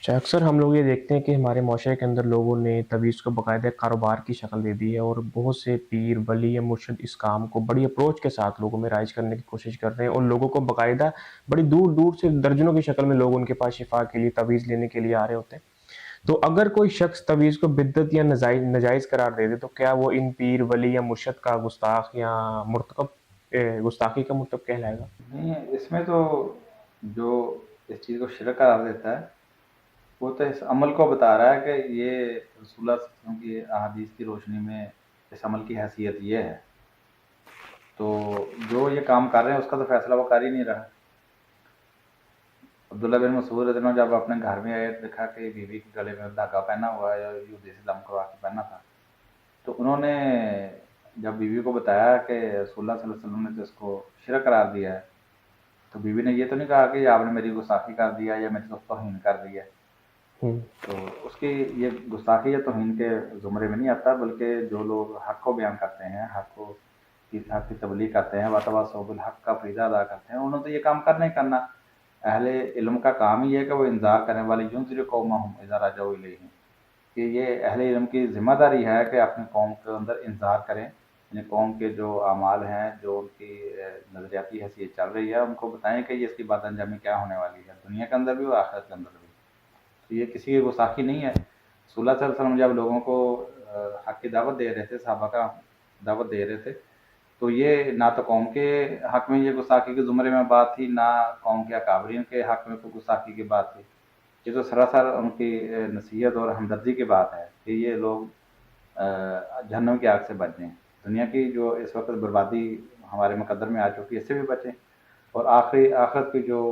اچھا، اکثر ہم لوگ یہ دیکھتے ہیں کہ ہمارے معاشرے کے اندر لوگوں نے تویز کو باقاعدہ کاروبار کی شکل دے دی ہے، اور بہت سے پیر، ولی یا مرشد اس کام کو بڑی اپروچ کے ساتھ لوگوں میں رائج کرنے کی کوشش کر رہے ہیں، اور لوگوں کو باقاعدہ بڑی دور دور سے درجنوں کی شکل میں لوگ ان کے پاس شفا کے لیے تویز لینے کے لیے آ رہے ہوتے ہیں۔ تو اگر کوئی شخص تویز کو بدعت یا ناجائز قرار دے دے تو کیا وہ ان پیر، ولی یا مرشد کا گستاخ یا مرتکب گستاخی کا مرتکب کہلائے گا؟ نہیں، اس میں تو جو اس چیز کو شرک قرار دیتا ہے وہ تو اس عمل کو بتا رہا ہے کہ یہ رسول اللہ صلی اللہ علیہ وسلم کی احادیث کی روشنی میں اس عمل کی حیثیت یہ ہے، تو جو یہ کام کر رہے ہیں اس کا تو فیصلہ وہ کر ہی نہیں رہا۔ عبداللہ بن مسعود رضی اللہ عنہ جب اپنے گھر میں آئے، دیکھا کہ بیوی کے گلے میں دھاگا پہنا ہوا ہے، یہودی سے دم کروا کے پہنا تھا، تو انہوں نے جب بیوی کو بتایا کہ رسول اللہ صلی اللہ علیہ وسلم نے تو اس کو شرک قرار دیا ہے، تو بیوی نے یہ تو نہیں کہا کہ آپ نے میری گستاخی کر دیا یا میری توہین کر دی ہے۔ ہوں۔ تو اس کی یہ گستاخی یا توہین کے زمرے میں نہیں آتا، بلکہ جو لوگ حق کو بیان کرتے ہیں، حق کی تبلیغ کرتے ہیں، وتواصوا بالحق کا فریضہ ادا کرتے ہیں، انہوں نے تو یہ کام کرنا ہی کرنا۔ اہل علم کا کام ہی ہے کہ وہ انذار کرنے والی ینذر قومہم اذا رجعوا الیہم، کہ یہ اہل علم کی ذمہ داری ہے کہ اپنی قوم کے اندر انذار کریں، یعنی قوم کے جو اعمال ہیں، جو ان کی نظریاتی حیثیت چل رہی ہے، ان کو بتائیں کہ یہ اس کی بات انجامی کیا ہونے والی ہے، دنیا کے اندر بھی اور آخرت کے اندر بھی۔ تو یہ کسی کی گستاخی نہیں ہے۔ رسول اللہ صلی اللہ علیہ وسلم جب لوگوں کو حق کی دعوت دے رہے تھے، صحابہ کا دعوت دے رہے تھے، تو یہ نہ تو قوم کے حق میں یہ گستاخی کے زمرے میں بات تھی، نہ قوم کے اکابرین کے حق میں کوئی گستاخی کی بات تھی۔ یہ تو سراسر ان کی نصیحت اور ہمدردی کی بات ہے کہ یہ لوگ جہنم کی آگ سے بچیں، دنیا کی جو اس وقت بربادی ہمارے مقدر میں آ چکی ہے اس سے بھی بچیں، اور آخرت کی جو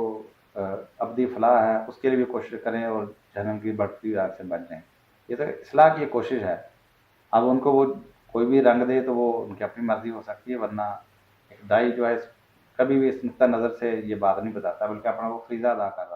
ابدی فلاح ہے اس کے لیے بھی کوشش کریں، اور جہنم کی بڑھتی ہوئی آگ سے بچ جائیں۔ یہ تو اصلاح کی کوشش ہے۔ اب ان کو وہ کوئی بھی رنگ دے تو وہ ان کی اپنی مرضی ہو سکتی ہے، ورنہ ایک دائی جو ہے کبھی بھی اس نقطہ نظر سے یہ بات نہیں بتاتا، بلکہ اپنا وہ فریضہ ادا کر رہا ہے۔